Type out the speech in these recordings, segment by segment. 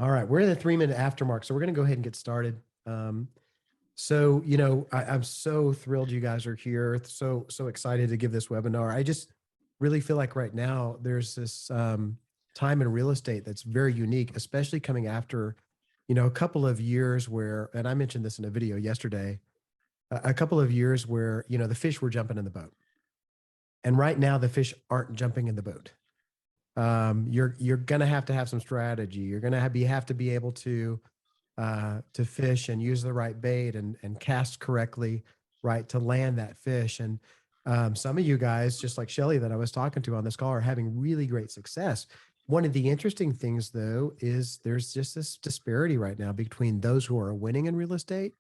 All right, we're in the 3-minute aftermark, so we're going to go ahead and get started. I'm so thrilled you guys are here. So excited to give this webinar. I just really feel like right now there's this time in real estate that's very unique, especially coming after, a couple of years where, and I mentioned this in a video yesterday, a couple of years where, the fish were jumping in the boat. And right now the fish aren't jumping in the boat. You're gonna have to have some strategy. You're gonna have to be able to fish and use the right bait and cast correctly, right, to land that fish. And some of you guys, just like Shelly that I was talking to on this call, are having really great success. One of the interesting things, though, is there's just this disparity right now between those who are winning in real estate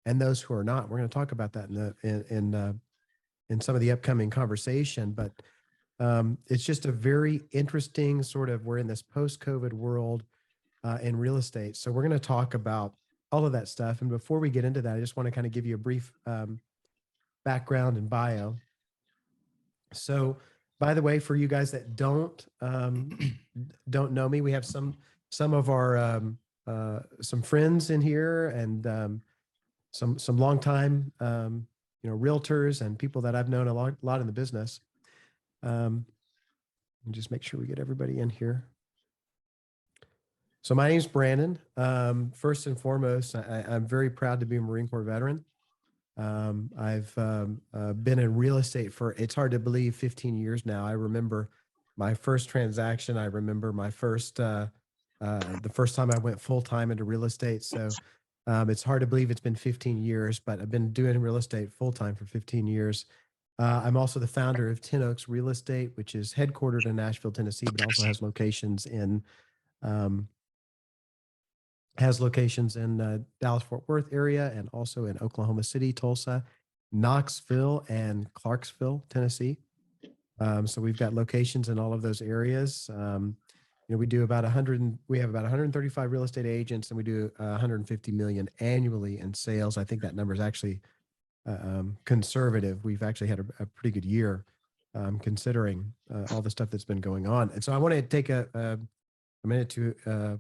and those who are not. We're going to talk about that in some of the upcoming conversation, but it's just a very interesting sort of, we're in this post-COVID world in real estate. So we're going to talk about all of that stuff. And before we get into that, I just want to kind of give you a brief background and bio. So by the way, for you guys that don't know me, we have some of our some friends in here and some longtime realtors and people that I've known a lot in the business. And just make sure we get everybody in here. So my name's Brandon. First and foremost, I'm very proud to be a Marine Corps veteran. I've been in real estate for, it's hard to believe, 15 years now. I remember my first transaction. I remember my first, the first time I went full-time into real estate. So it's hard to believe it's been 15 years, but I've been doing real estate full-time for 15 years. I'm also the founder of 10 Oaks Real Estate, which is headquartered in Nashville, Tennessee, but also has locations in Dallas-Fort Worth area and also in Oklahoma City, Tulsa, Knoxville, and Clarksville, Tennessee. So we've got locations in all of those areas. We do about we have about 135 real estate agents, and we do 150 million annually in sales. I think that number is actually conservative. We've actually had a pretty good year considering all the stuff that's been going on. And so I want to take a minute to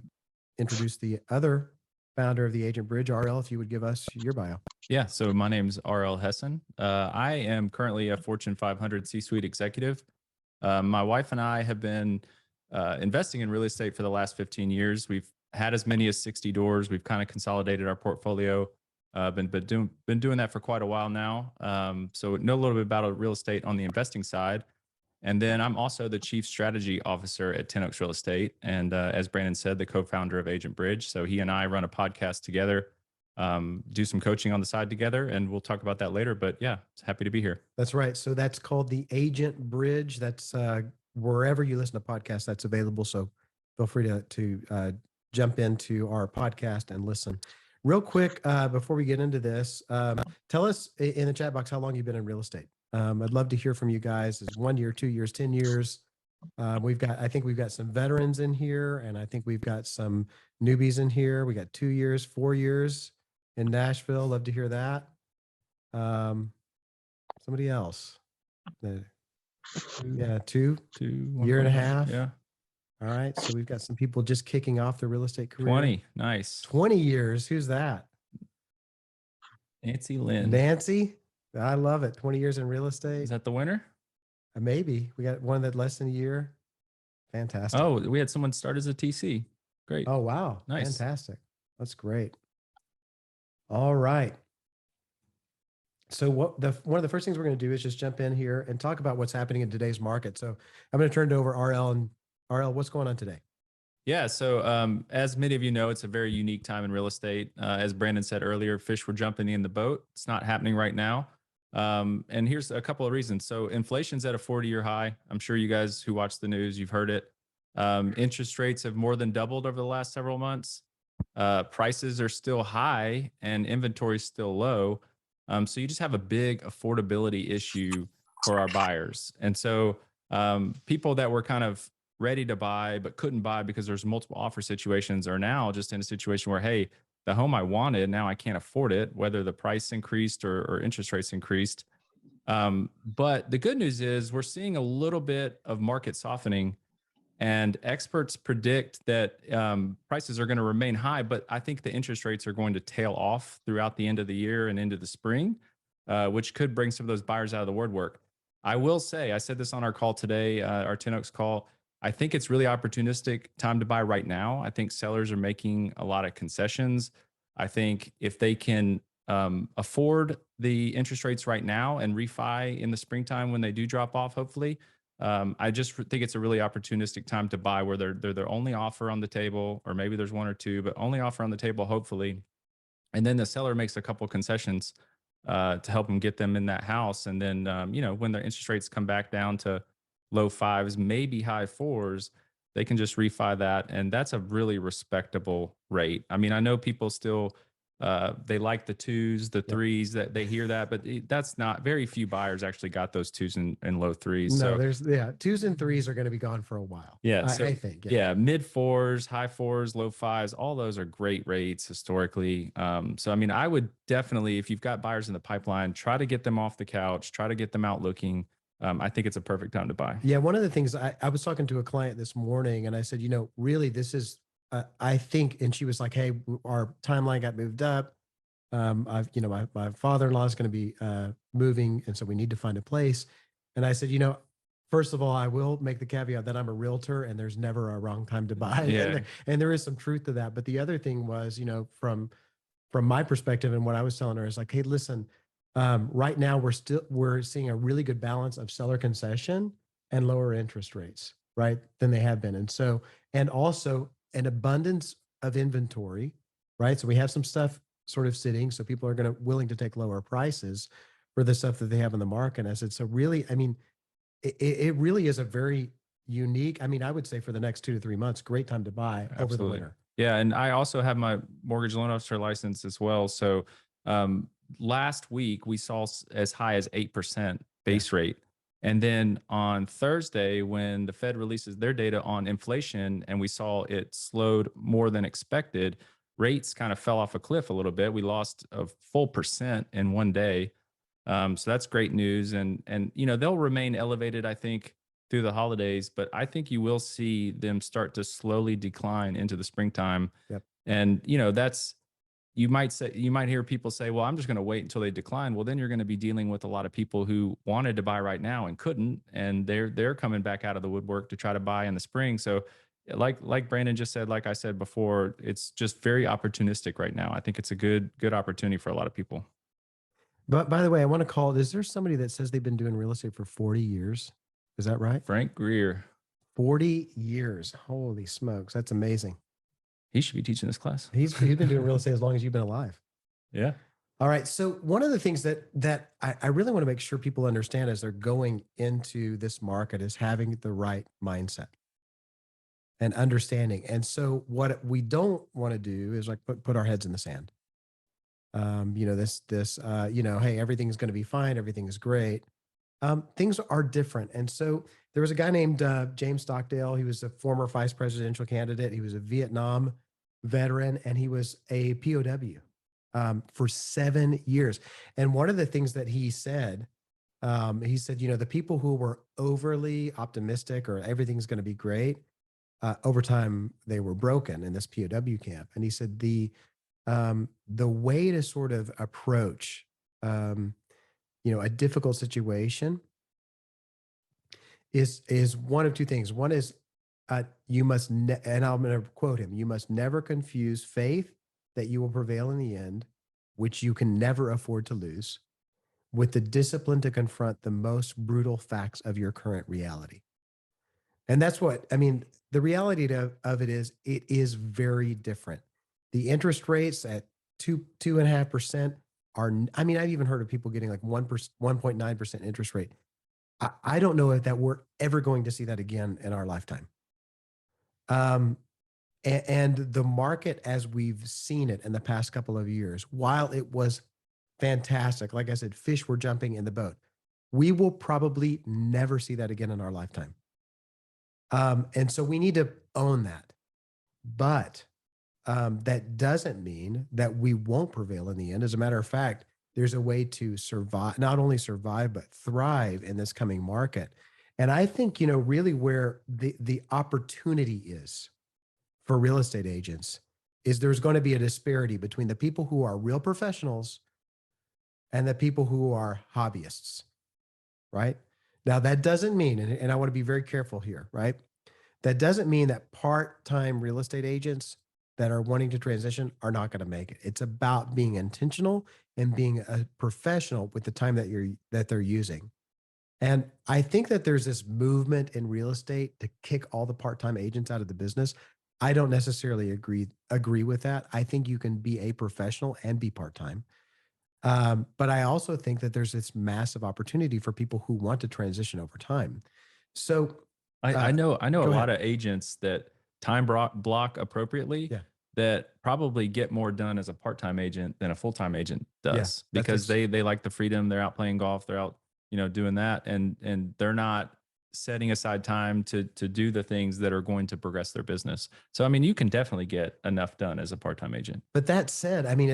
introduce the other founder of the Agent Bridge. RL, if you would give us your bio. Yeah, so my name's RL Hessen. I am currently a Fortune 500 C-suite executive. My wife and I have been investing in real estate for the last 15 years. We've had as many as 60 doors. We've kind of consolidated our portfolio. Been doing that for quite a while now. So know a little bit about real estate on the investing side. And then I'm also the Chief Strategy Officer at 10 Oaks Real Estate. And as Brandon said, the co-founder of Agent Bridge. So he and I run a podcast together, do some coaching on the side together, and we'll talk about that later. But yeah, happy to be here. That's right. So that's called the Agent Bridge. That's wherever you listen to podcasts, that's available. So feel free to jump into our podcast and listen. Real quick, before we get into this, tell us in the chat box how long you've been in real estate. I'd love to hear from you guys. Is 1 year, 2 years, 10 years? I think we've got some veterans in here, and I think we've got some newbies in here. We got 2 years, 4 years in Nashville. Love to hear that. Somebody else. Yeah, two year and a half. Yeah. All right. So we've got some people just kicking off their real estate career. 20. Nice. 20 years. Who's that? Nancy Lynn. Nancy. I love it. 20 years in real estate. Is that the winner? Maybe. We got one that less than a year. Fantastic. Oh, we had someone start as a TC. Great. Oh, wow. Nice. Fantastic. That's great. All right. So one of the first things we're going to do is just jump in here and talk about what's happening in today's market. So I'm going to turn it over to RL. And RL, what's going on today? Yeah. So as many of you know, it's a very unique time in real estate. As Brandon said earlier, fish were jumping in the boat. It's not happening right now. And here's a couple of reasons. So inflation's at a 40-year high. I'm sure you guys who watch the news, you've heard it. Interest rates have more than doubled over the last several months. Prices are still high and inventory is still low. So you just have a big affordability issue for our buyers. And so people that were kind of ready to buy but couldn't buy because there's multiple offer situations are now just in a situation where, hey, the home I wanted, now I can't afford it, whether the price increased or interest rates increased. But the good news is we're seeing a little bit of market softening. And experts predict that prices are going to remain high, but I think the interest rates are going to tail off throughout the end of the year and into the spring, which could bring some of those buyers out of the woodwork. I will say, I said this on our call today, our 10 Oaks call. I think it's really opportunistic time to buy right now. I think sellers are making a lot of concessions. I think if they can afford the interest rates right now and refi in the springtime when they do drop off, hopefully, I just think it's a really opportunistic time to buy where they're their only offer on the table, or maybe there's one or two, but only offer on the table, hopefully. And then the seller makes a couple concessions to help them get them in that house. And then, when their interest rates come back down to low fives, maybe high fours, they can just refi that. And that's a really respectable rate. I mean, I know people still, they like the twos, the Yep. threes, that they hear that, but that's not, very few buyers actually got those twos and low threes. No, So there's twos and threes are going to be gone for a while. yeah, I think. Yeah. yeah, mid fours, high fours, low fives, all those are great rates historically. So I mean, I would definitely, if you've got buyers in the pipeline, try to get them off the couch, try to get them out looking. I think it's a perfect time to buy. Yeah. One of the things I was talking to a client this morning and I said, really, this is, I think, and she was like, hey, our timeline got moved up. My father-in-law is going to be moving. And so we need to find a place. And I said, first of all, I will make the caveat that I'm a realtor and there's never a wrong time to buy. Yeah. And there is some truth to that. But the other thing was, from my perspective and what I was telling her is like, hey, listen, right now we're seeing a really good balance of seller concession and lower interest rates, right, than they have been. And also an abundance of inventory, right? So we have some stuff sort of sitting. So people are willing to take lower prices for the stuff that they have in the market. And I said, so really, I mean, it really is a very unique, I mean, I would say for the next 2 to 3 months, great time to buy over the Absolutely. winter. Yeah, and I also have my mortgage loan officer license as well. So last week we saw as high as 8% base rate. And then on Thursday, when the Fed releases their data on inflation and we saw it slowed more than expected, rates kind of fell off a cliff a little bit. We lost a full percent in one day. So that's great news. And they'll remain elevated, I think, through the holidays, but I think you will see them start to slowly decline into the springtime. Yep. And that's, you might hear people say, well, I'm just going to wait until they decline. Well, then you're going to be dealing with a lot of people who wanted to buy right now and couldn't, and they're coming back out of the woodwork to try to buy in the spring. So like Brandon just said, like I said before, it's just very opportunistic right now. I think it's a good opportunity for a lot of people. But by the way, I want to call, is there somebody that says they've been doing real estate for 40 years? Is that right? Frank Greer. 40 years. Holy smokes. That's amazing. He should be teaching this class. He's been doing real estate as long as you've been alive. Yeah. All right. So one of the things that I really want to make sure people understand as they're going into this market is having the right mindset and understanding. And so what we don't want to do is like put our heads in the sand. Hey, everything's going to be fine. Everything is great. Things are different. And so there was a guy named James Stockdale. He was a former vice presidential candidate. He was a Vietnam veteran, and he was a POW for 7 years. And one of the things that he said, the people who were overly optimistic or everything's going to be great, over time they were broken in this POW camp. And he said the way to sort of approach a difficult situation is one of two things. One is you must, and I'm going to quote him, you must never confuse faith that you will prevail in the end, which you can never afford to lose, with the discipline to confront the most brutal facts of your current reality. And that's what, I mean, the reality of it is very different. The interest rates at 2.5% are, I mean, I've even heard of people getting like 1.9% interest rate. I don't know if that we're ever going to see that again in our lifetime. And the market as we've seen it in the past couple of years, while it was fantastic, like I said, fish were jumping in the boat, we will probably never see that again in our lifetime. And so we need to own that. But that doesn't mean that we won't prevail in the end. As a matter of fact, there's a way to survive, not only survive, but thrive in this coming market. And I think, really where the opportunity is for real estate agents is there's going to be a disparity between the people who are real professionals and the people who are hobbyists, right? Now, that doesn't mean, and I want to be very careful here, right? That doesn't mean that part-time real estate agents that are wanting to transition are not going to make it. It's about being intentional and being a professional with the time that they're using. And I think that there's this movement in real estate to kick all the part-time agents out of the business. I don't necessarily agree with that. I think you can be a professional and be part-time. But I also think that there's this massive opportunity for people who want to transition over time. So, I uh, know a go lot ahead. of agents that block appropriately Yeah, that probably get more done as a part-time agent than a full-time agent yeah, does that's because they like the freedom. They're out playing golf, they're out, doing that, and they're not setting aside time to do the things that are going to progress their business. So I mean, you can definitely get enough done as a part-time agent. But that said, I mean,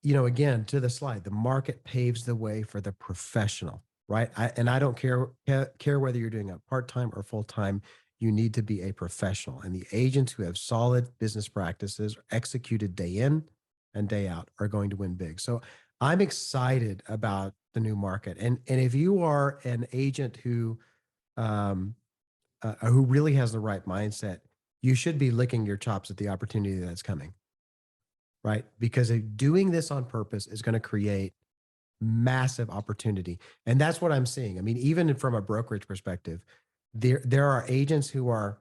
again, to the slide, the market paves the way for the professional, right? And I don't care whether you're doing a part-time or full-time, you need to be a professional. And the agents who have solid business practices executed day in and day out are going to win big. So I'm excited about the new market. And if you are an agent um, who really has the right mindset, you should be licking your chops at the opportunity that's coming, right? Because doing this on purpose is going to create massive opportunity. And that's what I'm seeing. I mean, even from a brokerage perspective, there are agents who are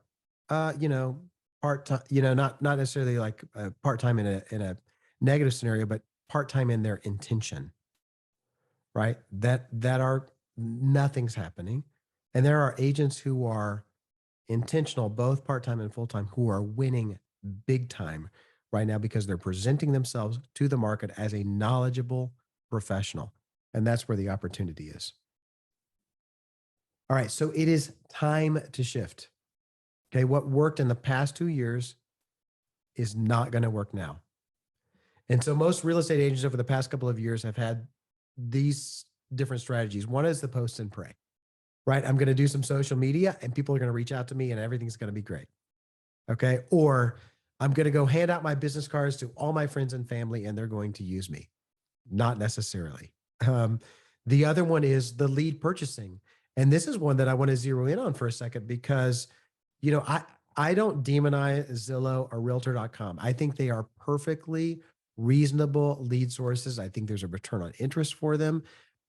uh, you know, part-time, not necessarily like part-time in a negative scenario, but part-time in their intention, right? That are nothing's happening. And there are agents who are intentional, both part-time and full-time, who are winning big time right now because they're presenting themselves to the market as a knowledgeable professional. And that's where the opportunity is. All right. So it is time to shift. Okay. What worked in the past 2 years is not going to work now. And so most real estate agents over the past couple of years have had these different strategies. One is the post and pray, right? I'm going to do some social media and people are going to reach out to me and everything's going to be great. Okay. Or I'm going to go hand out my business cards to all my friends and family and they're going to use me. Not necessarily. Um, the other one is the lead purchasing. And this is one that I want to zero in on for a second because, I don't demonize Zillow or realtor.com. I think they are perfectly reasonable lead sources. I think there's a return on interest for them,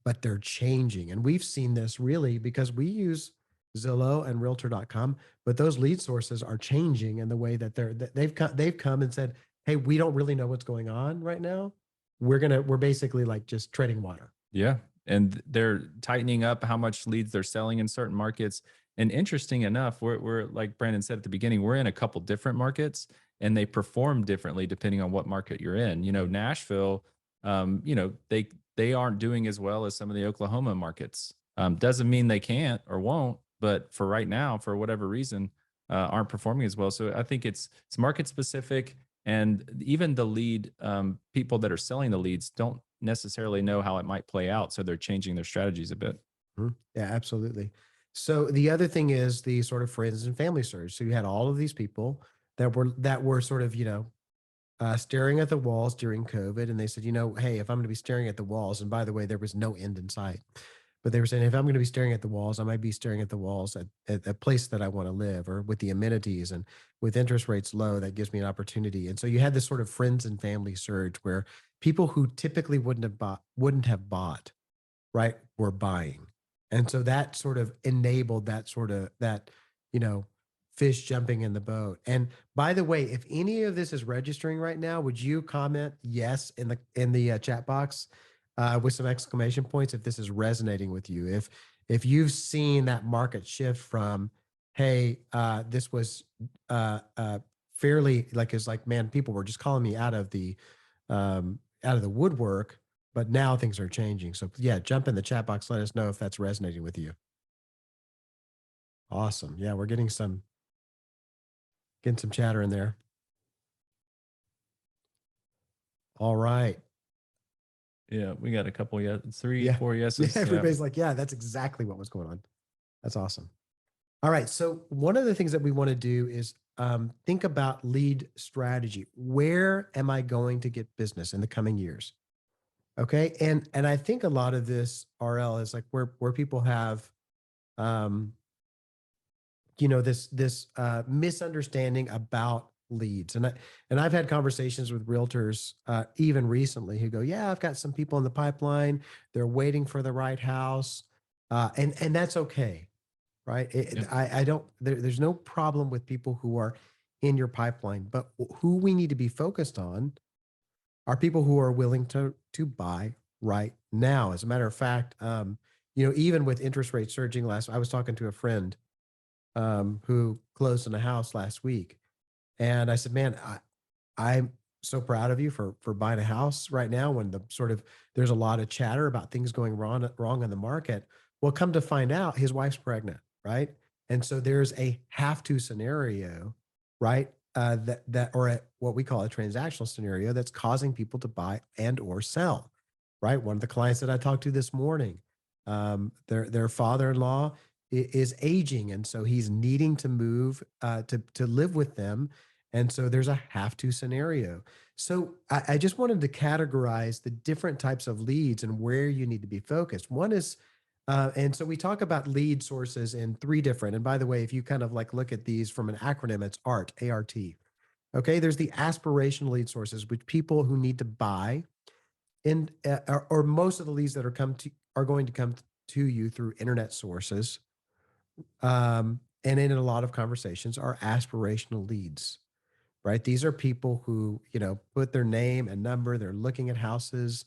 but they're changing. And we've seen this really because we use Zillow and realtor.com, but those lead sources are changing in the way that they've come and said, "Hey, we don't really know what's going on right now. We're basically like just treading water." Yeah. And they're tightening up how much leads they're selling in certain markets. And interesting enough, we're like Brandon said at the beginning, we're in a couple different markets and they perform differently depending on what market you're in. Nashville, they aren't doing as well as some of the Oklahoma markets. Doesn't mean they can't or won't, but for right now, for whatever reason, aren't performing as well. So I think it's market specific, and even the lead people that are selling the leads don't necessarily know how it might play out, so they're changing their strategies a bit. Mhm. Yeah, absolutely. So the other thing is the sort of friends and family surge. So you had all of these people that were sort of, staring at the walls during COVID, and they said, hey, if I'm going to be staring at the walls, and by the way, there was no end in sight, but they were saying if I'm going to be staring at the walls, I might be staring at the walls at a place that I want to live, or with the amenities and with interest rates low, that gives me an opportunity. And so you had this sort of friends and family surge where people who typically wouldn't have bought, right, were buying. And so that sort of enabled that you know, fish jumping in the boat. And by the way, if any of this is registering right now, would you comment yes in the chat box with some exclamation points if this is resonating with you? If you've seen that market shift from, hey, this was fairly like, is like, man, people were just calling me out of the woodwork, but now things are changing. So yeah, jump in the chat box. Let us know if that's resonating with you. Awesome. Yeah, we're getting some chatter in there. All right. Yeah, we got a couple, yeah, three, Yeah. four Yeah. yeses. Yeah. Everybody's like, yeah, that's exactly what was going on. That's awesome. All right. So one of the things that we want to do is think about lead strategy. Where am I going to get business in the coming years? Okay. And I think a lot of this RL is like where people have um, this misunderstanding about leads. And I've had conversations with realtors even recently who go, yeah, I've got some people in the pipeline. They're waiting for the right house. And that's okay, right? Yeah. I don't there's no problem with people who are in your pipeline, but who we need to be focused on are people who are willing to buy right now. As a matter of fact, even with interest rates surging I was talking to a friend who closed on a house last week, and I said, "Man, I'm so proud of you for buying a house right now when there's a lot of chatter about things going wrong in the market." Well, come to find out, his wife's pregnant, right? And so there's a have to scenario, right? What we call a transactional scenario that's causing people to buy and or sell, right? One of the clients that I talked to this morning, their father-in-law is aging, and so he's needing to move to live with them, and so there's a have to scenario. So I just wanted to categorize the different types of leads and where you need to be focused. One is, and so we talk about lead sources in three different. And by the way, if you kind of like look at these from an acronym, it's ART, A-R-T. Okay, there's the aspirational lead sources, which people who need to buy, or most of the leads that are going to come to you through internet sources, and in a lot of conversations are aspirational leads, right? These are people who, put their name and number, they're looking at houses,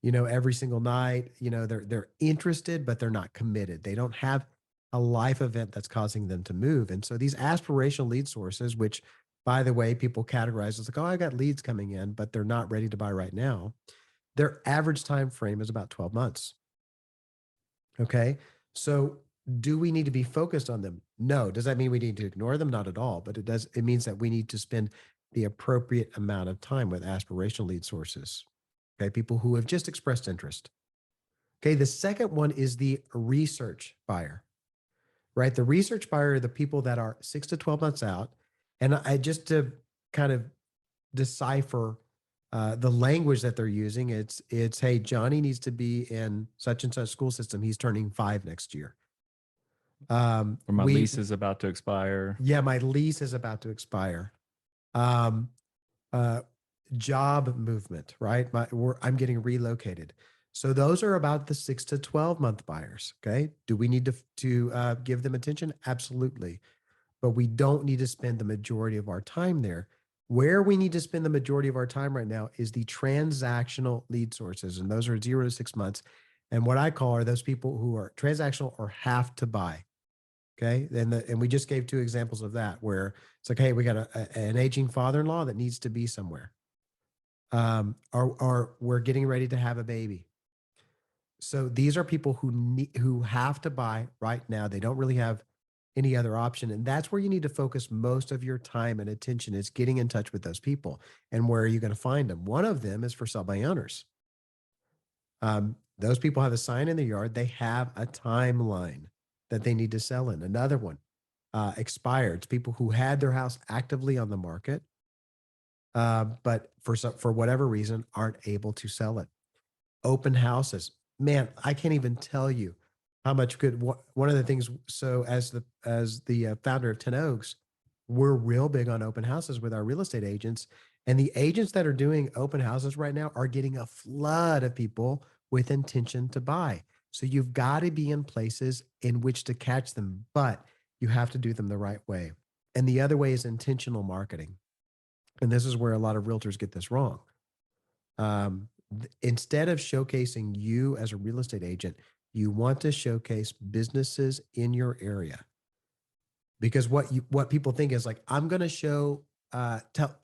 every single night, they're interested, but they're not committed. They don't have a life event that's causing them to move. And so these aspirational lead sources, which by the way, people categorize as like, oh, I got leads coming in, but they're not ready to buy right now. Their average time frame is about 12 months. Okay. So do we need to be focused on them? No. Does that mean we need to ignore them? Not at all. But it means that we need to spend the appropriate amount of time with aspirational lead sources. Okay. People who have just expressed interest. Okay. The second one is the research buyer, right? The research buyer are the people that are 6 to 12 months out. And I just to kind of decipher the language that they're using. Hey, Johnny needs to be in such and such school system. He's turning 5 next year. Or my We lease is about to expire. Yeah, my lease is about to expire. Um, uh, Job movement, right? I'm getting relocated. So those are about the 6 to 12 month buyers. Okay. Do we need to give them attention? Absolutely. But we don't need to spend the majority of our time there. Where we need to spend the majority of our time right now is the transactional lead sources, and those are 0 to 6 months. And what I call are those people who are transactional or have to buy. Okay. And we just gave two examples of that where it's like, hey, we got an aging father-in-law that needs to be somewhere. Or we're getting ready to have a baby. So these are people who have to buy right now. They don't really have any other option. And that's where you need to focus most of your time and attention is getting in touch with those people. And where are you going to find them? One of them is for sell by owners. Those people have a sign in the yard. They have a timeline that they need to sell in. Another one, expired. It's people who had their house actively on the market, but for whatever reason aren't able to sell it. Open houses, man, I can't even tell you how much good. One of the things. So as the founder of Ten Oaks, we're real big on open houses with our real estate agents, and the agents that are doing open houses right now are getting a flood of people with intention to buy. So you've got to be in places in which to catch them, but you have to do them the right way. And the other way is intentional marketing. And this is where a lot of realtors get this wrong. Instead of showcasing you as a real estate agent, you want to showcase businesses in your area, because what people think is like, I'm going to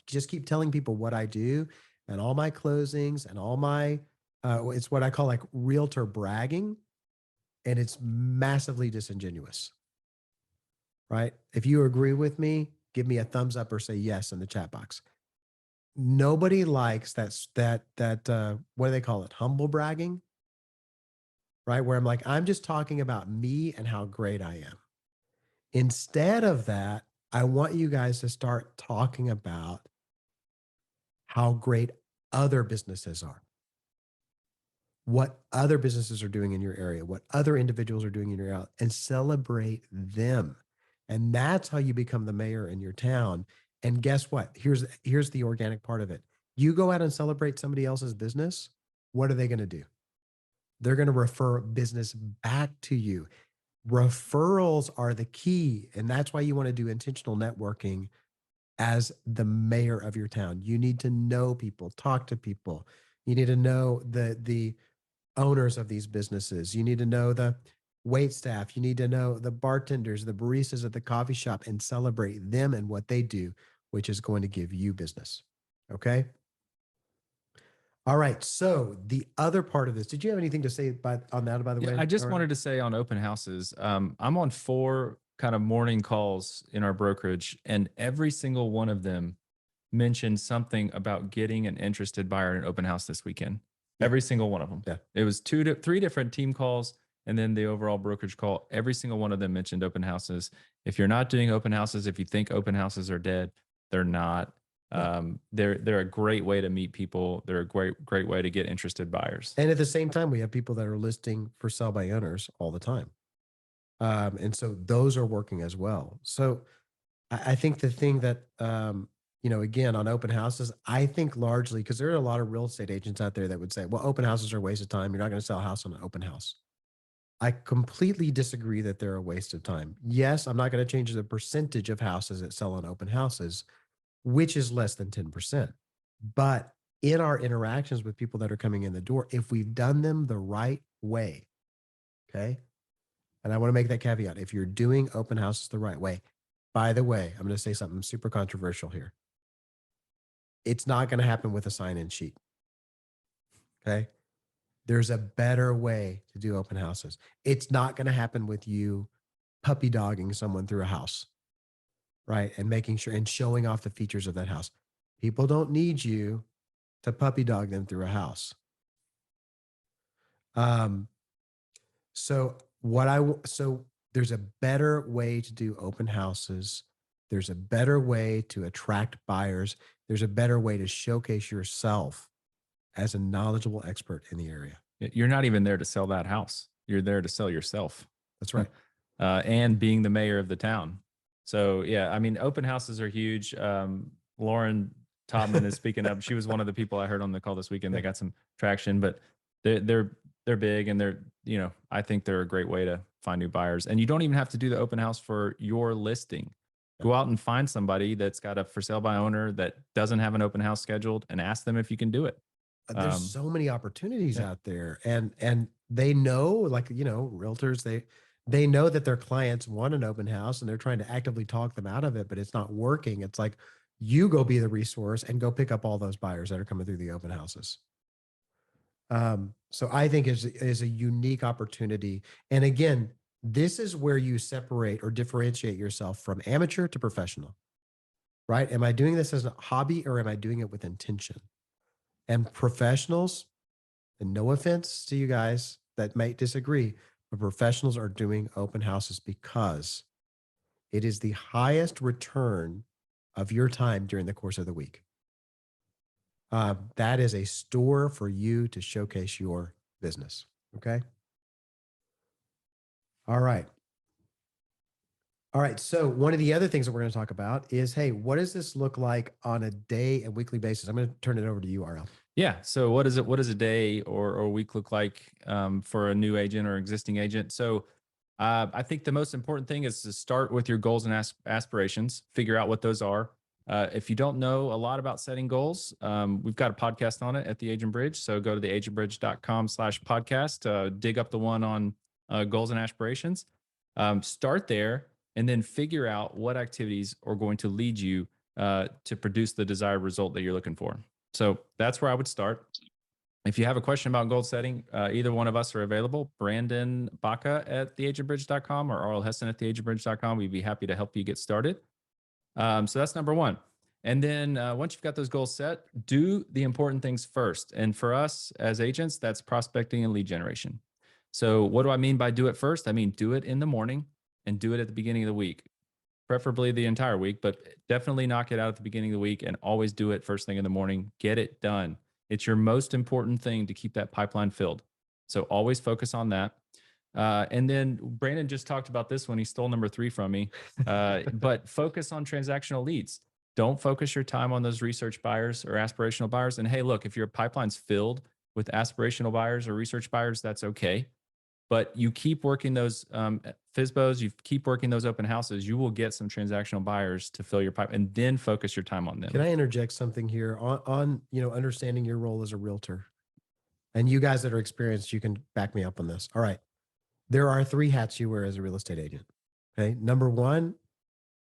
just keep telling people what I do and all my closings and all my it's what I call like realtor bragging, and it's massively disingenuous, right? If you agree with me, give me a thumbs up or say yes in the chat box. Nobody likes that what do they call it? Humble bragging. right? Where I'm like, I'm just talking about me and how great I am. Instead of that, I want you guys to start talking about how great other businesses are, what other businesses are doing in your area, what other individuals are doing in your area, and celebrate them. And that's how you become the mayor in your town. And guess what? Here's the organic part of it. You go out and celebrate somebody else's business. What are they going to do? They're going to refer business back to you. Referrals are the key. And that's why you want to do intentional networking as the mayor of your town. You need to know people, talk to people. You need to know the owners of these businesses. You need to know the wait staff. You need to know the bartenders, the baristas at the coffee shop, and celebrate them and what they do, which is going to give you business. Okay. All right. So the other part of this, did you have anything to say on that, by the Yeah, way? I just Ariel? wanted to say on open houses, I'm on 4 kind of morning calls in our brokerage, and every single one of them mentioned something about getting an interested buyer in an open house this weekend. Yeah. Every single one of them. Yeah. It was 2 to 3 different team calls, and then the overall brokerage call. Every single one of them mentioned open houses. If you're not doing open houses, if you think open houses are dead, they're not. No. They're a great way to meet people. They're a great way to get interested buyers. And at the same time, we have people that are listing for sell by owners all the time. And so those are working as well. So I think the thing that, again, on open houses, I think largely because there are a lot of real estate agents out there that would say, well, open houses are a waste of time. You're not going to sell a house on an open house. I completely disagree that they're a waste of time. Yes, I'm not going to change the percentage of houses that sell on open houses, which is less than 10%. But in our interactions with people that are coming in the door, if we've done them the right way, okay, and I want to make that caveat. If you're doing open houses the right way, by the way, I'm going to say something super controversial here. It's not going to happen with a sign in sheet. Okay. There's a better way to do open houses. It's not going to happen with you puppy dogging someone through a house, right? And making sure and showing off the features of that house. People don't need you to puppy dog them through a house. Um, so there's a better way to do open houses. There's a better way to attract buyers. There's a better way to showcase yourself as a knowledgeable expert in the area. You're not even there to sell that house. You're there to sell yourself. That's right. And being the mayor of the town. So yeah, I mean, open houses are huge. Lauren Topman is speaking up. She was one of the people I heard on the call this weekend. They got some traction, but they're big, and I think they're a great way to find new buyers. And you don't even have to do the open house for your listing. Go out and find somebody that's got a for sale by owner that doesn't have an open house scheduled, and ask them if you can do it. There's so many opportunities out there, and they know, like, realtors, they know that their clients want an open house and they're trying to actively talk them out of it, but it's not working. It's like, you go be the resource and go pick up all those buyers that are coming through the open houses. So I think is a unique opportunity. And again, this is where you separate or differentiate yourself from amateur to professional, right? Am I doing this as a hobby or am I doing it with intention? And professionals, and no offense to you guys that might disagree, but professionals are doing open houses because it is the highest return of your time during the course of the week. That is a store for you to showcase your business. Okay. All right. All right. So one of the other things that we're going to talk about is, hey, what does this look like on a day and weekly basis? I'm going to turn it over to you, RL. Yeah. So what does a day or a week look like for a new agent or existing agent? So I think the most important thing is to start with your goals and aspirations, figure out what those are. If you don't know a lot about setting goals, we've got a podcast on it at the Agent Bridge. So go to theagentbridge.com/podcast, dig up the one on goals and aspirations, start there, and then figure out what activities are going to lead you to produce the desired result that you're looking for. So that's where I would start. If you have a question about goal setting, either one of us are available. Brandon Baca at theagentbridge.com or Arl Hessen at theagentbridge.com. We'd be happy to help you get started. So that's number one. And then once you've got those goals set, do the important things first. And for us as agents, that's prospecting and lead generation. So what do I mean by do it first? I mean, do it in the morning and do it at the beginning of the week, preferably the entire week, but definitely knock it out at the beginning of the week and always do it first thing in the morning. Get it done. It's your most important thing to keep that pipeline filled. So always focus on that. And then Brandon just talked about this when he stole number 3 from me. But focus on transactional leads. Don't focus your time on those research buyers or aspirational buyers. And hey, look, if your pipeline's filled with aspirational buyers or research buyers, that's okay. But you keep working those FISBOs, you keep working those open houses, you will get some transactional buyers to fill your pipe, and then focus your time on them. Can I interject something here on understanding your role as a realtor? And you guys that are experienced, you can back me up on this. All right. There are 3 hats you wear as a real estate agent. Okay. Number 1,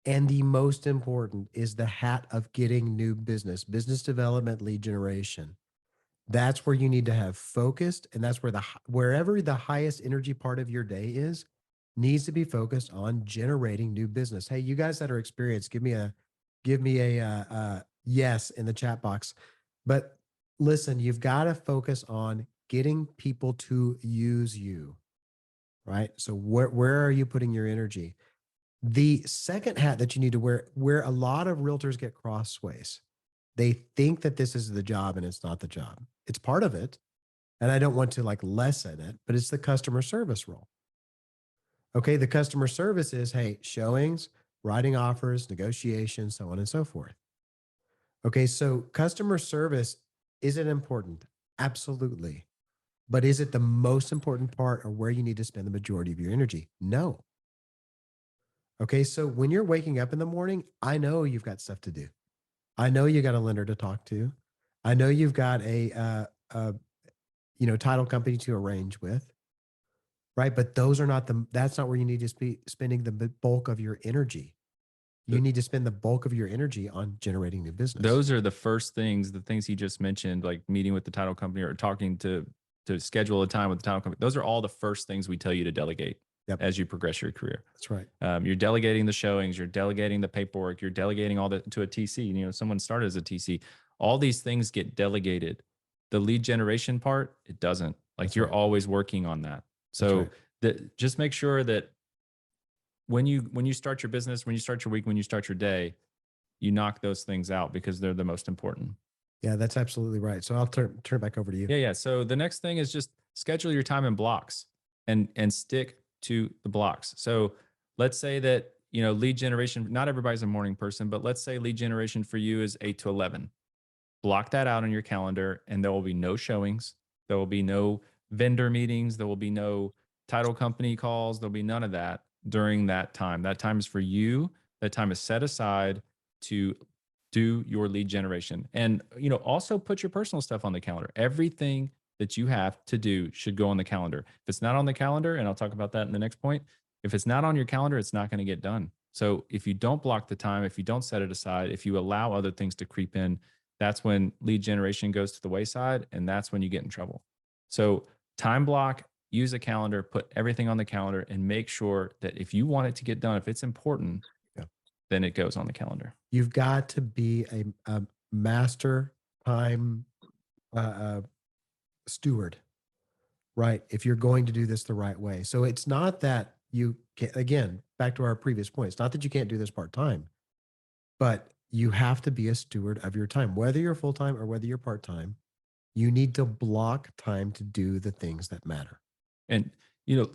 and the most important, is the hat of getting new business development, lead generation. That's where you need to have focused, and that's where wherever the highest energy part of your day is, needs to be focused on generating new business. Hey, you guys that are experienced, give me a yes in the chat box. But listen, you've got to focus on getting people to use you, right? So where are you putting your energy? The second hat that you need to wear, where a lot of realtors get crossways, they think that this is the job and it's not the job. It's part of it. And I don't want to like lessen it, but it's the customer service role. Okay. The customer service is, hey, showings, writing offers, negotiations, so on and so forth. Okay. So customer service, is it important? Absolutely. But is it the most important part or where you need to spend the majority of your energy? No. Okay. So when you're waking up in the morning, I know you've got stuff to do. I know you got a lender to talk to. I know you've got a title company to arrange with, right? But that's not where you need to be spending the bulk of your energy. You need to spend the bulk of your energy on generating new business. Those are the first things, the things he just mentioned, like meeting with the title company or talking to schedule a time with the title company. Those are all the first things we tell you to delegate as you progress your career. That's right. You're delegating the showings, you're delegating the paperwork, you're delegating all that to a TC. Someone started as a TC. All these things get delegated. The lead generation part, it doesn't. Like, you're always working on that. So just make sure that when you start your business, when you start your week, when you start your day, you knock those things out because they're the most important. Yeah, that's absolutely right. So I'll turn it back over to you. Yeah. So the next thing is just schedule your time in blocks and stick to the blocks. So let's say that, lead generation, not everybody's a morning person, but let's say lead generation for you is 8 to 11. Block that out on your calendar, and there will be no showings. There will be no vendor meetings. There will be no title company calls. There'll be none of that during that time. That time is for you. That time is set aside to do your lead generation. And, also put your personal stuff on the calendar. Everything that you have to do should go on the calendar. If it's not on the calendar, and I'll talk about that in the next point, if it's not on your calendar, it's not going to get done. So if you don't block the time, if you don't set it aside, if you allow other things to creep in, that's when lead generation goes to the wayside, and that's when you get in trouble. So time block, use a calendar, put everything on the calendar, and make sure that if you want it to get done, if it's important, then it goes on the calendar. You've got to be a master time steward, right? If you're going to do this the right way. So it's not that you can, again, back to our previous point, it's not that you can't do this part-time, but you have to be a steward of your time, whether you're full-time or whether you're part-time. You need to block time to do the things that matter. And,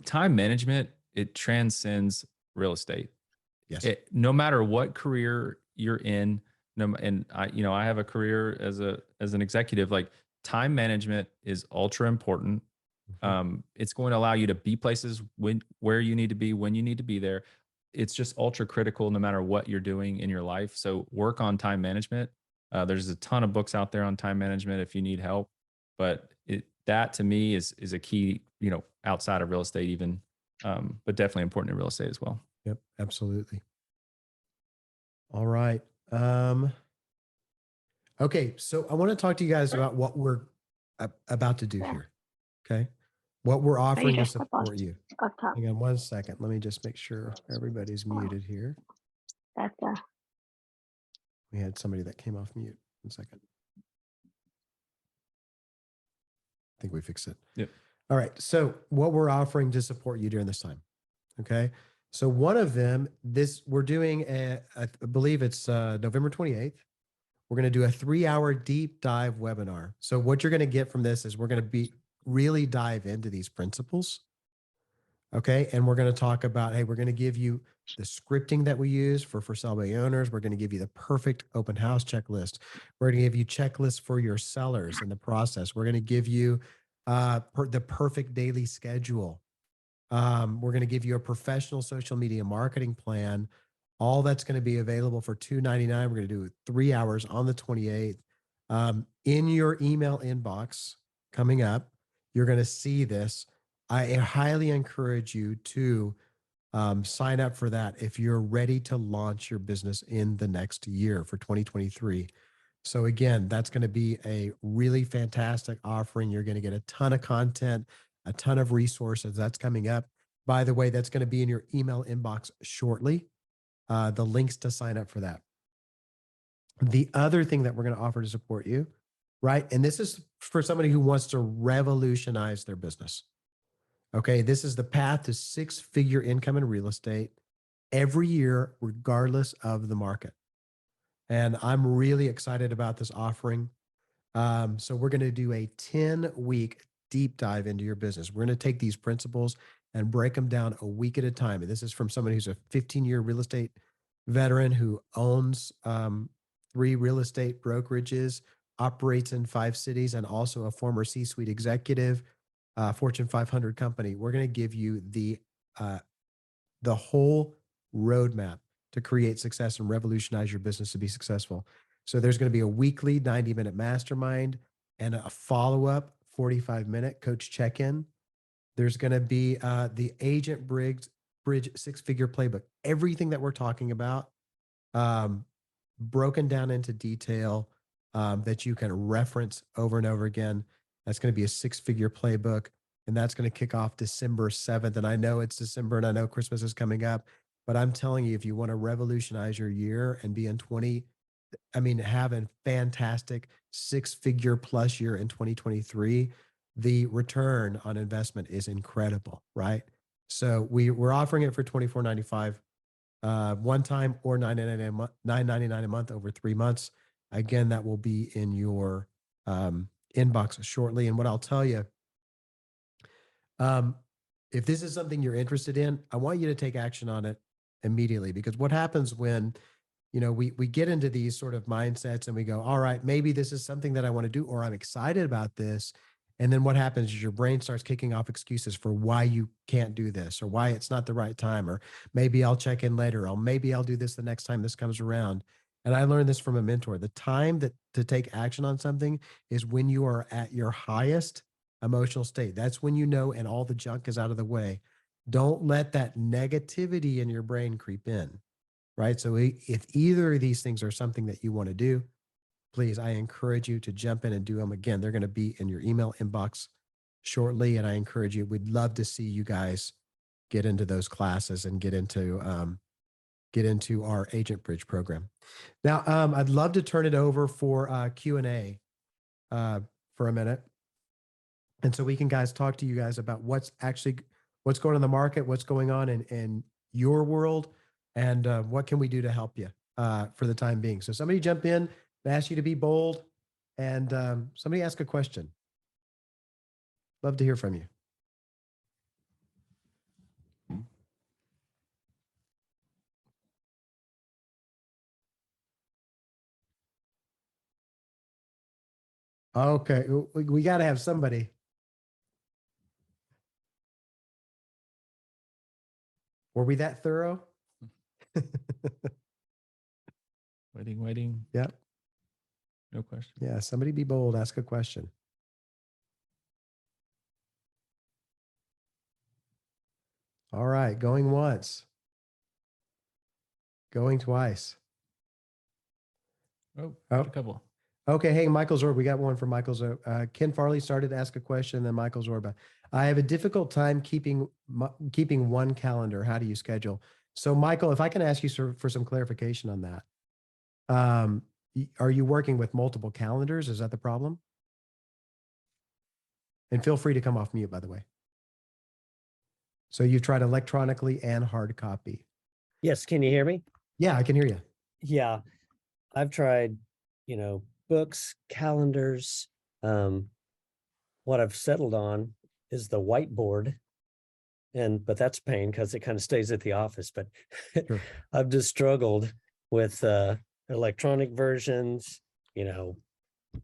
time management, it transcends real estate. Yes. No matter what career you're in, and I have a career as an executive. Like, time management is ultra important. It's going to allow you to be places where you need to be, when you need to be there. It's just ultra critical no matter what you're doing in your life. So work on time management. There's a ton of books out there on time management if you need help, but that to me is a key, outside of real estate even, but definitely important in real estate as well. Yep, absolutely. All right. Okay, so I want to talk to you guys about what we're about to do here. Okay, what we're offering to support you. Hang on 1 second. Let me just make sure everybody's muted here. We had somebody that came off mute. 1 second. I think we fixed it. Yep. All right. So what we're offering to support you during this time. Okay. So one of them, this we're doing I believe it's November 28th. We're going to do a 3-hour deep dive webinar. So what you're going to get from this is we're going to be really dive into these principles. Okay. And we're going to talk about, hey, we're going to give you the scripting that we use for sell by owners. We're going to give you the perfect open house checklist. We're going to give you checklists for your sellers in the process. We're going to give you the perfect daily schedule. We're going to give you a professional social media marketing plan. All that's going to be available for $299. We're going to do 3 hours on the 28th. In your email inbox coming up, you're going to see this. I highly encourage you to sign up for that if you're ready to launch your business in the next year for 2023. So again, that's going to be a really fantastic offering. You're going to get a ton of content, a ton of resources. That's coming up. By the way, that's going to be in your email inbox shortly. The links to sign up for that. The other thing that we're going to offer to support you, right? And this is for somebody who wants to revolutionize their business. Okay. This is the path to 6-figure income in real estate every year, regardless of the market. And I'm really excited about this offering. So we're going to do a 10-week deep dive into your business. We're going to take these principles and break them down a week at a time. And this is from somebody who's a 15-year real estate veteran who owns 3 real estate brokerages, operates in 5 cities, and also a former C-suite executive, Fortune 500 company. We're going to give you the whole roadmap to create success and revolutionize your business to be successful. So there's going to be a weekly 90-minute mastermind and a follow-up 45-minute coach check-in. There's going to be the Agent Bridge 6-figure playbook. Everything that we're talking about um, broken down into detail that you can reference over and over again. That's going to be a 6-figure playbook. And that's going to kick off December 7th. And I know it's December and I know Christmas is coming up, but I'm telling you, if you want to revolutionize your year and be in have a fantastic 6-figure plus year in 2023, the return on investment is incredible, right? So we're offering it for $24.95 one time or $9.99 a month over 3 months. Again, that will be in your inbox shortly. And what I'll tell you, if this is something you're interested in, I want you to take action on it immediately, because what happens when we get into these sort of mindsets and we go, all right, maybe this is something that I want to do, or I'm excited about this. And then what happens is your brain starts kicking off excuses for why you can't do this, or why it's not the right time, or maybe I'll check in later, or maybe I'll do this the next time this comes around. And I learned this from a mentor. The time that to take action on something is when you are at your highest emotional state. That's when and all the junk is out of the way. Don't let that negativity in your brain creep in. Right. So if either of these things are something that you want to do, please, I encourage you to jump in and do them. Again, they're going to be in your email inbox shortly. And I encourage you, we'd love to see you guys get into those classes and get into our Agent Bridge program. Now, I'd love to turn it over for Q&A for a minute. And so we can talk to you guys about what's going on in the market, what's going on in your world, and what can we do to help you for the time being. So somebody jump in and ask you to be bold, and somebody ask a question. Love to hear from you. Okay, we got to have somebody. Were we that thorough? Waiting. Yep. No question. Yeah, somebody be bold, ask a question. All right, going once. Going twice. Oh, a couple. Okay, hey, Michael Zorba, we got one from Michael Zorba. Ken Farley started to ask a question, then Michael Zorba. I have a difficult time keeping one calendar. How do you schedule? So, Michael, if I can ask you for some clarification on that. Are you working with multiple calendars? Is that the problem? And feel free to come off mute, by the way. So you've tried electronically and hard copy. Yes, can you hear me? Yeah, I can hear you. Yeah, I've tried, books, calendars. What I've settled on is the whiteboard. But that's pain because it kind of stays at the office. But Sure. I've just struggled with electronic versions,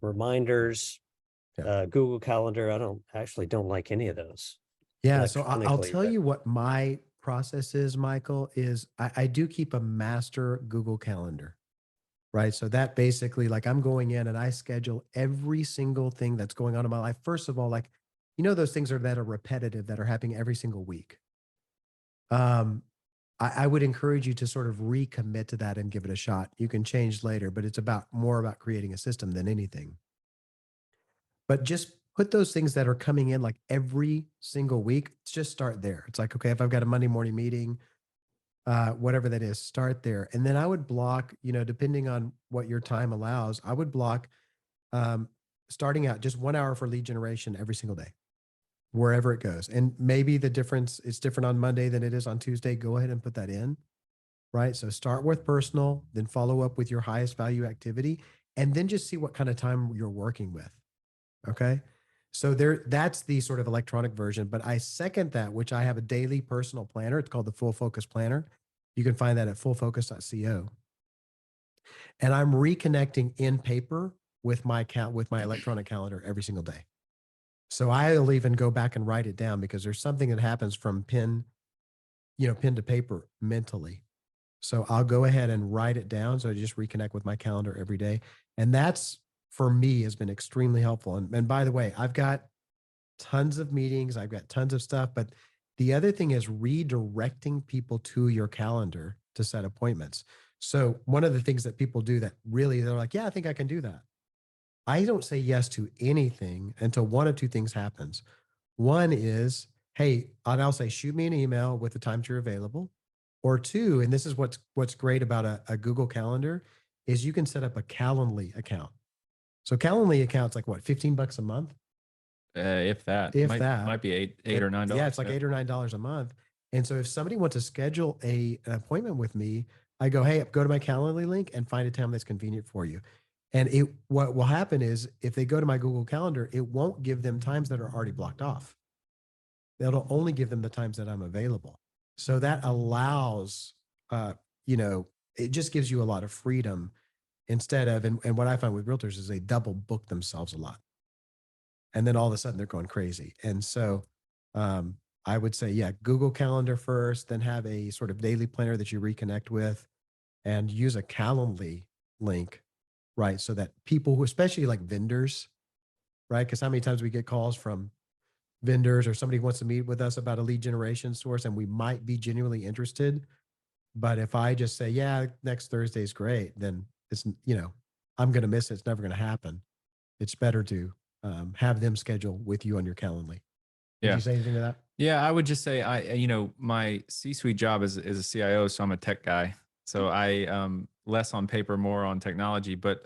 reminders, Yeah. Google Calendar. I don't like any of those. Yeah. So I'll electronically, tell but- you what my process is, Michael, is I do keep a master Google Calendar, right? So that basically, like, I'm going in and I schedule every single thing that's going on in my life. First of all, like, those things that are repetitive, that are happening every single week. I would encourage you to sort of recommit to that and give it a shot. You can change later, but it's more about creating a system than anything. But just put those things that are coming in like every single week, just start there. It's like, okay, if I've got a Monday morning meeting, whatever that is, start there. And then I would block, depending on what your time allows, I would block um, starting out just 1 hour for lead generation every single day, wherever it goes. And maybe the difference is different on Monday than it is on Tuesday. Go ahead and put that in, right? So start with personal, then follow up with your highest value activity, and then just see what kind of time you're working with. Okay. So that's the sort of electronic version, but I second that, which I have a daily personal planner. It's called the Full Focus Planner. You can find that at fullfocus.co. And I'm reconnecting in paper with my electronic calendar every single day. So I'll even go back and write it down because there's something that happens from pen to paper mentally. So I'll go ahead and write it down. So I just reconnect with my calendar every day. And that's, for me, has been extremely helpful. And by the way, I've got tons of meetings, I've got tons of stuff, but the other thing is redirecting people to your calendar to set appointments. So one of the things that people do that really, they're like, yeah, I think I can do that. I don't say yes to anything until one of two things happens. One is, hey, and I'll say, shoot me an email with the times you're available. Or two, and this is what's great about a Google Calendar, is you can set up a Calendly account. So Calendly account's like what, $15 a month? If that, If might, that. might be eight or $9. Yeah, it's like $8 or $9 a month. And so if somebody wants to schedule an appointment with me, I go, hey, go to my Calendly link and find a time that's convenient for you. And what will happen is if they go to my Google Calendar, it won't give them times that are already blocked off. It'll only give them the times that I'm available. So that allows, it just gives you a lot of freedom instead of, and what I find with realtors is they double book themselves a lot. And then all of a sudden they're going crazy. And so I would say, yeah, Google Calendar first, then have a sort of daily planner that you reconnect with and use a Calendly link, right? So that people who, especially like vendors, right? Because how many times we get calls from vendors or somebody wants to meet with us about a lead generation source and we might be genuinely interested. But if I just say, yeah, next Thursday is great, then it's, I'm going to miss it. It's never going to happen. It's better to have them schedule with you on your Calendly. Did Yeah. you say anything to that? Yeah, I would just say my C-suite job is a CIO, so I'm a tech guy. So I less on paper, more on technology. But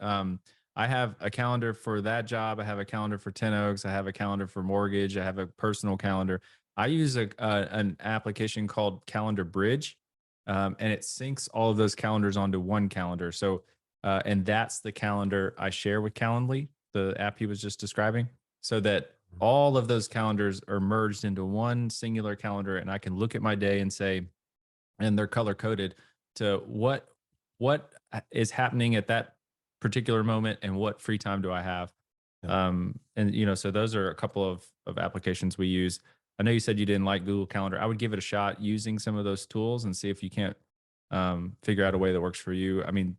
I have a calendar for that job. I have a calendar for Ten Oaks. I have a calendar for mortgage. I have a personal calendar. I use an application called Calendar Bridge, and it syncs all of those calendars onto one calendar. So and that's the calendar I share with Calendly, the app he was just describing, so that all of those calendars are merged into one singular calendar, and I can look at my day and say, and they're color coded to what is happening at that particular moment and what free time do I have. Yeah. And so those are a couple of applications we use. I know you said you didn't like Google Calendar. I would give it a shot using some of those tools and see if you can't figure out a way that works for you. I mean,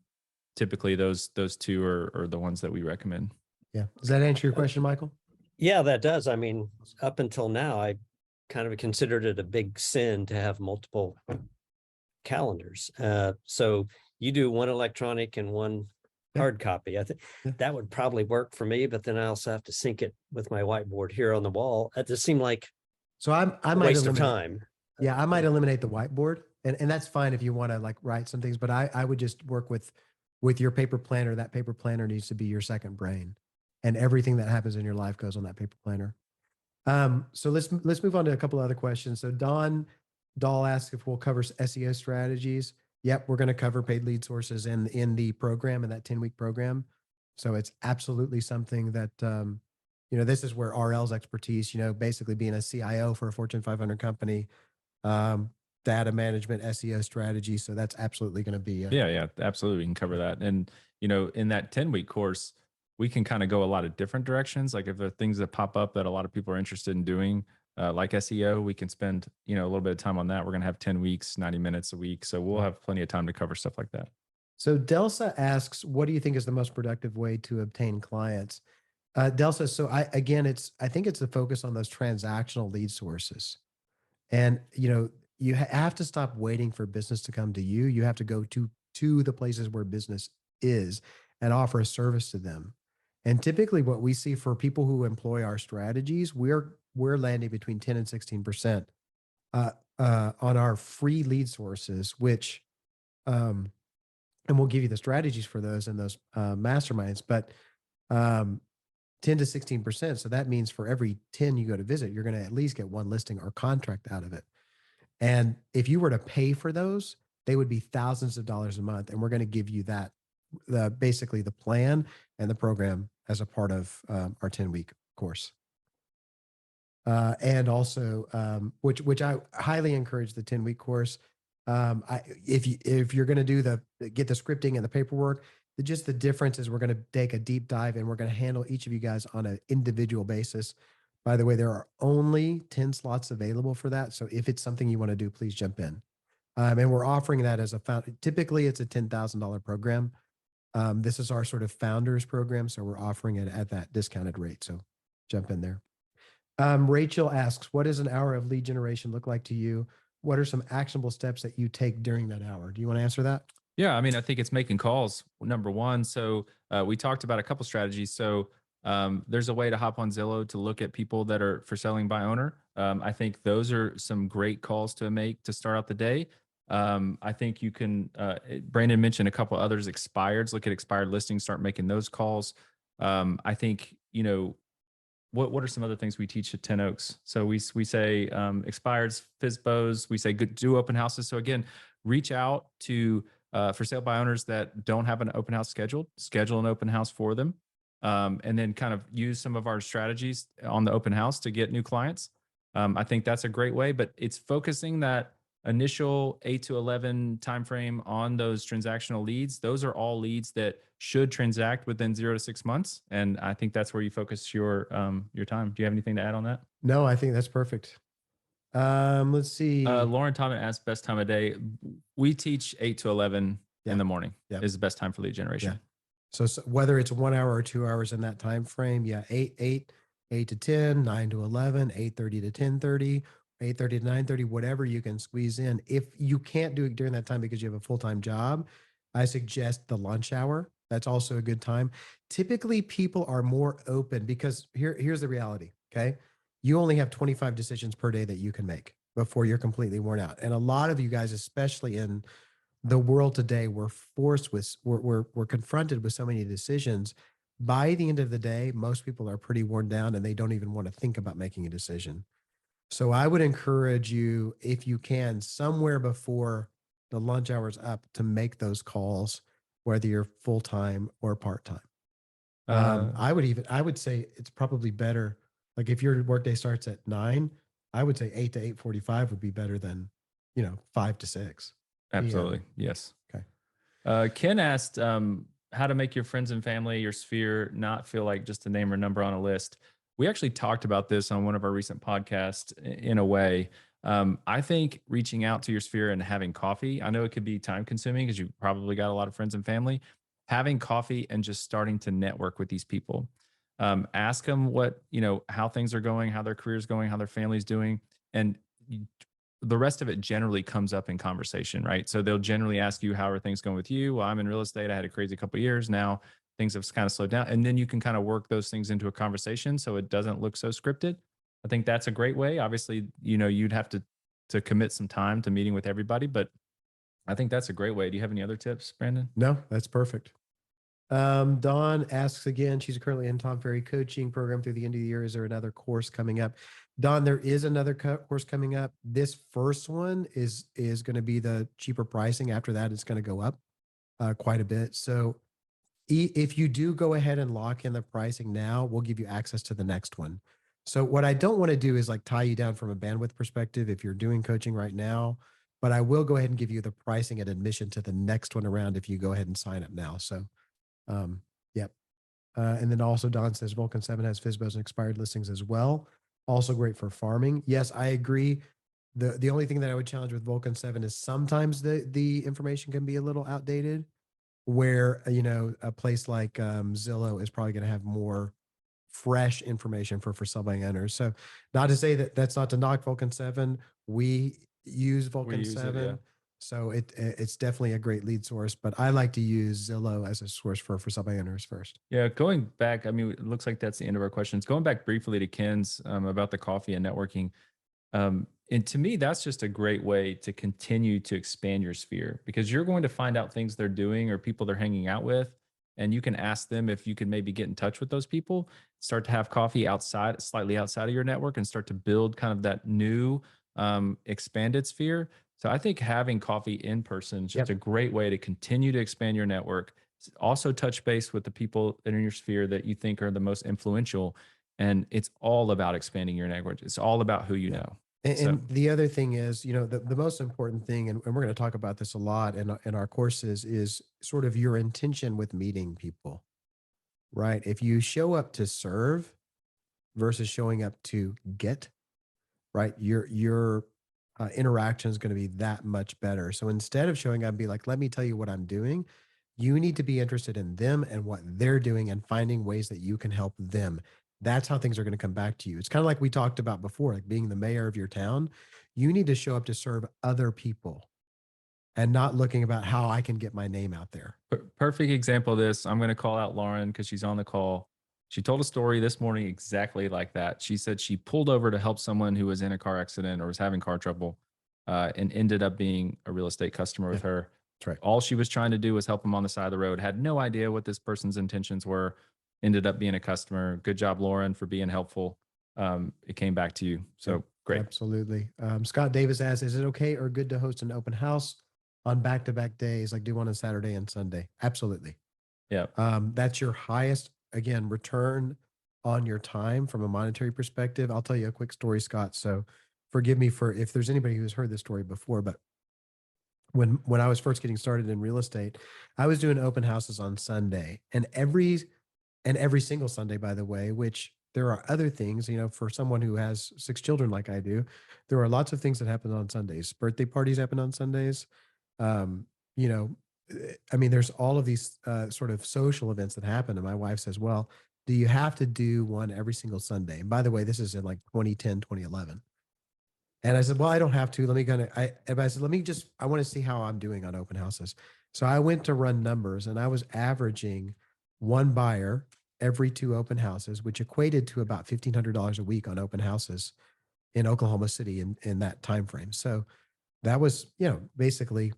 typically those two are the ones that we recommend. Yeah. Does that answer your question, Michael? Yeah, that does. I mean, up until now, I kind of considered it a big sin to have multiple calendars. So you do one electronic and one hard copy. I think that would probably work for me, but then I also have to sync it with my whiteboard here on the wall. That just seemed like so I might waste of eliminate, time. Yeah, I might eliminate the whiteboard, and that's fine if you want to like write some things. But I would just work with your paper planner. That paper planner needs to be your second brain, and everything that happens in your life goes on that paper planner. So let's move on to a couple other questions. So Don Dahl asks if we'll cover SEO strategies. Yep, we're going to cover paid lead sources in the program, in that 10-week program. So it's absolutely something that this is where RL's expertise, basically being a CIO for a Fortune 500 company, um, data management, SEO strategy. So that's absolutely going to be Yeah, absolutely. We can cover that. And, in that 10-week course, we can kind of go a lot of different directions. Like if there are things that pop up that a lot of people are interested in doing, like SEO, we can spend, a little bit of time on that. We're going to have 10 weeks, 90 minutes a week. So we'll have plenty of time to cover stuff like that. So Delsa asks, what do you think is the most productive way to obtain clients? Delsa, so I think it's the focus on those transactional lead sources. And you have to stop waiting for business to come to you. You have to go to the places where business is and offer a service to them. And typically what we see for people who employ our strategies, we're landing between 10 and 16% on our free lead sources, which um, and we'll give you the strategies for those in those masterminds, but um, 10 to 16%. So that means for every 10 you go to visit, you're going to at least get one listing or contract out of it. And if you were to pay for those, they would be thousands of dollars a month. And we're going to give you that, basically the plan and the program as a part of our 10-week course. And also, which I highly encourage the 10-week course. If you're going to get the scripting and the paperwork, just the difference is we're going to take a deep dive and we're going to handle each of you guys on an individual basis. By the way, there are only 10 slots available for that. So if it's something you want to do, please jump in. And we're offering that as typically it's a $10,000 program. This is our sort of founders program. So we're offering it at that discounted rate. So jump in there. Rachel asks, what does an hour of lead generation look like to you? What are some actionable steps that you take during that hour? Do you want to answer that? Yeah, I mean, I think it's making calls, number one. So we talked about a couple strategies. So there's a way to hop on Zillow to look at people that are for selling by owner. I think those are some great calls to make to start out the day. I think you can, Brandon mentioned a couple others, expireds, look at expired listings, start making those calls. I think, what are some other things we teach at 10 Oaks? So we say expireds, FISBOs, we say do open houses. So again, reach out to for sale by owners that don't have an open house scheduled, schedule an open house for them. And then kind of use some of our strategies on the open house to get new clients. I think that's a great way, but it's focusing that initial 8 to 11 timeframe on those transactional leads. Those are all leads that should transact within 0 to 6 months. And I think that's where you focus your time. Do you have anything to add on that? No, I think that's perfect. Let's see. Lauren Thomas asked best time of day. We teach 8 to 11 in the morning is the best time for lead generation. Yeah. So whether it's 1 hour or 2 hours in that time frame, 8 to 10, 9 to 11, 8:30 to 10:30, 8:30 to 9:30, whatever you can squeeze in. If you can't do it during that time because you have a full-time job, I suggest the lunch hour. That's also a good time. Typically, people are more open because here's the reality, okay? You only have 25 decisions per day that you can make before you're completely worn out. And a lot of you guys, especially in the world today, we're confronted with so many decisions. By the end of the day, most people are pretty worn down and they don't even want to think about making a decision. So I would encourage you, if you can, somewhere before the lunch hour's up to make those calls, whether you're full-time or part-time. I would say it's probably better. Like if your workday starts at 9, I would say 8 to 8:45 would be better than, 5 to 6. Absolutely. Yes. Okay. Ken asked how to make your friends and family, your sphere, not feel like just a name or number on a list. We actually talked about this on one of our recent podcasts in a way. I think reaching out to your sphere and having coffee, I know it could be time consuming because you probably got a lot of friends and family. Having coffee and just starting to network with these people. Ask them how things are going, how their career's going, how their family's doing. And the rest of it generally comes up in conversation, right? So they'll generally ask you, how are things going with you? Well, I'm in real estate. I had a crazy couple of years. Now things have kind of slowed down. And then you can kind of work those things into a conversation so it doesn't look so scripted. I think that's a great way. Obviously, you'd have to commit some time to meeting with everybody, but I think that's a great way. Do you have any other tips, Brandon? No, that's perfect. Dawn asks again, she's currently in Tom Ferry coaching program through the end of the year. Is there another course coming up? Dawn, there is another course coming up. This first one is going to be the cheaper pricing. After that, it's going to go up quite a bit. So if you do go ahead and lock in the pricing now, we'll give you access to the next one. So what I don't want to do is like tie you down from a bandwidth perspective if you're doing coaching right now, but I will go ahead and give you the pricing and admission to the next one around if you go ahead and sign up now. So, yep. And then also Don says Vulcan 7 has FSBOs and expired listings as well. Also great for farming. Yes, I agree. The only thing that I would challenge with Vulcan 7 is sometimes the information can be a little outdated, where a place like Zillow is probably going to have more fresh information for sell by owners. So not to say that that's not to knock Vulcan 7. We use Vulcan 7. Yeah. So it's definitely a great lead source, but I like to use Zillow as a source for sell by owners first. Yeah, going back, I mean, it looks like that's the end of our questions. Going back briefly to Ken's about the coffee and networking. And to me, that's just a great way to continue to expand your sphere, because you're going to find out things they're doing or people they're hanging out with. And you can ask them if you can maybe get in touch with those people, start to have coffee outside, slightly outside of your network, and start to build kind of that new expanded sphere. So I think having coffee in person is just a great way to continue to expand your network. Also touch base with the people that are in your sphere that you think are the most influential. And it's all about expanding your network. It's all about who you know. And the other thing is, the most important thing, and we're going to talk about this a lot in our courses, is sort of your intention with meeting people, right? If you show up to serve versus showing up to get, right, your interaction is going to be that much better. So instead of showing up and be like, let me tell you what I'm doing, you need to be interested in them and what they're doing and finding ways that you can help them. That's how things are going to come back to you. It's kind of like we talked about before, like being the mayor of your town. You need to show up to serve other people and not looking about how I can get my name out there. Perfect example of this. I'm going to call out Lauren because she's on the call. She told a story this morning exactly like that. She said she pulled over to help someone who was in a car accident or was having car trouble, and ended up being a real estate customer with her. That's right. All she was trying to do was help him on the side of the road, had no idea what this person's intentions were, ended up being a customer. Good job, Lauren, for being helpful. It came back to you. So great. Absolutely. Scott Davis asks, is it okay or good to host an open house on back-to-back days, like do one on Saturday and Sunday? Absolutely. Yeah. That's your highest, again, return on your time from a monetary perspective. I'll tell you a quick story, Scott. So forgive me for if there's anybody who's heard this story before, but when I was first getting started in real estate, I was doing open houses on Sunday, and every single Sunday, by the way, which there are other things, for someone who has 6 children like I do, there are lots of things that happen on Sundays. Birthday parties happen on Sundays. You know, I mean, there's all of these sort of social events that happen. And my wife says, well, do you have to do one every single Sunday? And by the way, this is in like 2010, 2011. And I said, well, I don't have to. Let me I said, I want to see how I'm doing on open houses. So I went to run numbers, and I was averaging one buyer every 2 open houses, which equated to about $1,500 a week on open houses in Oklahoma City in that time frame. So that was, basically,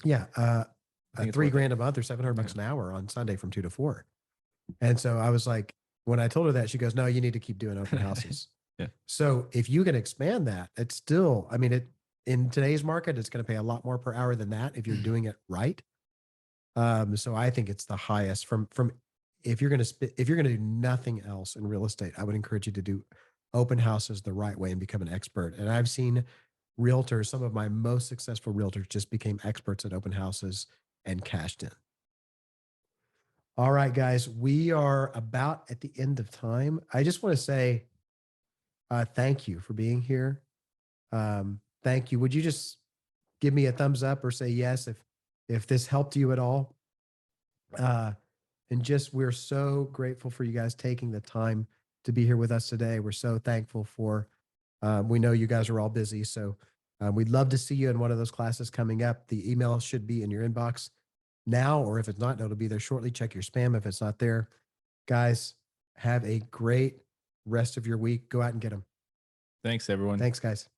$3,000 a month or $700 an hour on Sunday from 2 to 4. And so I was like, when I told her that, she goes, no, you need to keep doing open houses. Yeah. So if you can expand that, it's still, I mean, in today's market, it's going to pay a lot more per hour than that if you're doing it right. So I think it's the highest from if you're going to do nothing else in real estate, I would encourage you to do open houses the right way and become an expert. And I've seen realtors, some of my most successful realtors just became experts at open houses and cashed in. All right, guys, we are about at the end of time. I just want to say thank you for being here. Thank you. Would you just give me a thumbs up or say yes if this helped you at all? And just, we're so grateful for you guys taking the time to be here with us today. We're so thankful for, we know you guys are all busy. So we'd love to see you in one of those classes coming up. The email should be in your inbox now, or if it's not, it'll be there shortly. Check your spam if it's not there. Guys, have a great rest of your week. Go out and get them. Thanks, everyone. Thanks, guys.